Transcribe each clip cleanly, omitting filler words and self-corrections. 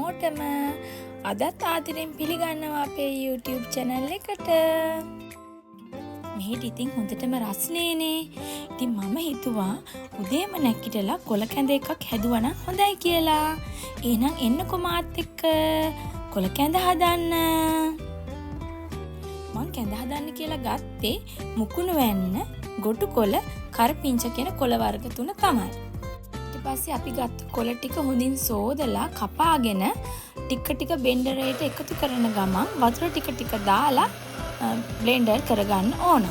හැමෝටම අදත් ආදරෙන් පිළිගන්නවා අපේ YouTube channel එකට. මෙහෙට ඉතින් හොඳටම රස්නේනේ. ඉතින් මම හිතුවා උදේම නැගිටලා කොල කැඳ එකක් හැදුවා නම් හොඳයි කියලා. එහෙනම් එන්නකෝ මාත් එක්ක කොල කැඳ හදන්න. මං කැඳ හදන්න කියලා ගත්තේ මුකුණු වැන්න, ගොටු කොල, කරපිංච කියන කොල වර්ග තුන තමයි. ඊට පස්සේ අපි ගත්ත කොල ටික හොඳින් සෝදලා කපාගෙන ටික ටික බෙන්ඩරේට එකතු කරන ගමන් වතුර ටික ටික දාලා බ්ලෙන්ඩර් කරගන්න ඕන.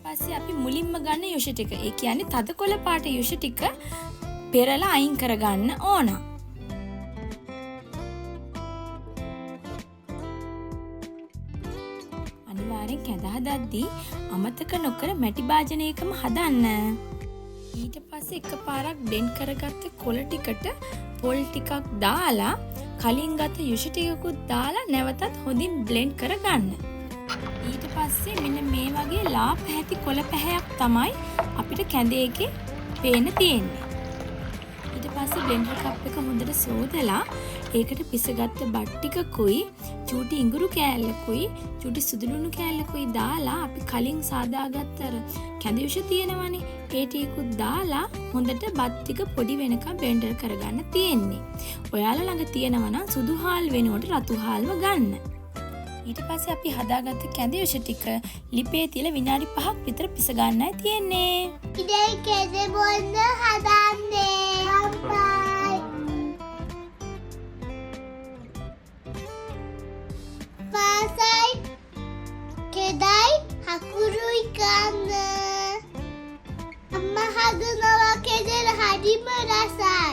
පස්සේ අපි මුලින්ම ගන්න යුෂ ටික, ඒ කියන්නේ තද කොළ පාට යුෂ ටික පෙරලා අයින් කරගන්න ඕන. අනිවාර්යෙන් කැඳ හදද්දී අමතක නොකර මැටි භාජනයකම හදන්න. ඊට පස්සේ එකපාරක් බ්ලෙන්ඩ් කරගත්ත කොළ ටිකට පොල් ටිකක් දාලා කලින් ගත්ත යුෂ ටිකකුත් දාලා නැවතත් හොඳින් බ්ලෙන්ඩ් කරගන්න. ඊට පස්සේ මෙන්න මේ වගේ ලා පැහැති කොළ පැහැයක් තමයි අපිට කැඳේ එකේ පේන්න තියෙන්නේ. ඊට පස්සේ බ්ලෙන්ඩර් කප් එක හොඳට සෝදලා ඒකට පිසගත්ත බත් ටිකකුයි චූටි ඉඟුරු කෑල්ලකුයි චූටි සුදුලුණු කෑල්ලකුයි දාලා අපි කලින් සාදාගත්ත අර කැඳ යුෂ තියෙනවනේ ඒ ටිකකුත් දාලා හොඳට බත් ටික පොඩි වෙනකම් බ්ලෙන්ඩර් කරගන්න තියෙන්නේ. ඔයාලා ළඟ තියෙනවා නම් සුදු හාල් වෙනුවට රතු හාල්ව ගන්න. ඊට පස්සේ අපි හදාගත්ත කැඳ යුෂ ටික ලිපේ තියලා විනාඩි 5ක් විතර පිස ගන්නයි තියෙන්නේ. ඉතින් කැඳ බොන්න හදන්නේ. බයි. පාසයි කෙදයි හකුරුයි ගන්න. අම්මා හදනවා කෙදර හදිම රසයි.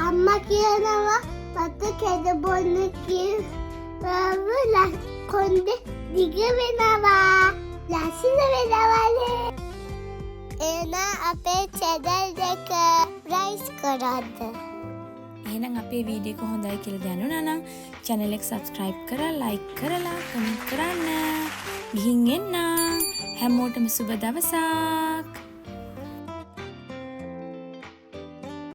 අම්මා කියනවා මට කැඳ බොන්න කියලා කොන්දේ දිග වෙනවා ලස්සන වෙනවානේ. එන අපේ චැනල් එක ප්‍රයිස් කරන්න. එහෙනම් අපේ වීඩියෝ එක හොඳයි කියලා දැනුණා නම් channel එක subscribe කරලා like කරලා comment කරන්න. ගිහින් එන්න. හැමෝටම සුබ දවසක්.